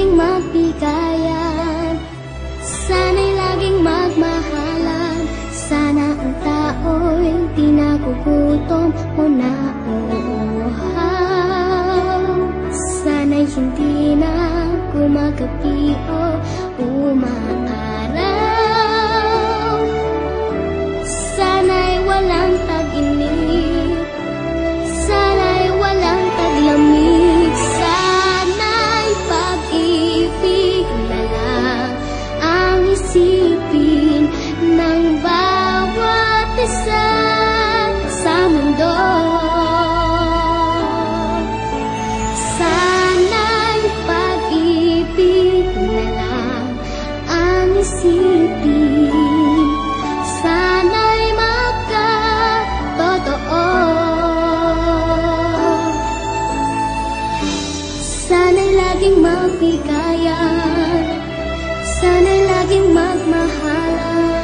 laging magbigayan, sana'y laging magmahalan. Sana ang tao'y di nagugutom o nauuhaw. Sana'y hindi na gumagabi o umaaraw. Sana'y walang tag-init, sana'y walang taglamig. Sana'y pag-ibig na lang ang isipin ng bawat isa sa mundo. Sana'y pag-ibig na lang ang isipin, sana'y magkatotoo. Sana'y laging magbigayan, sana'y laging magmahalan.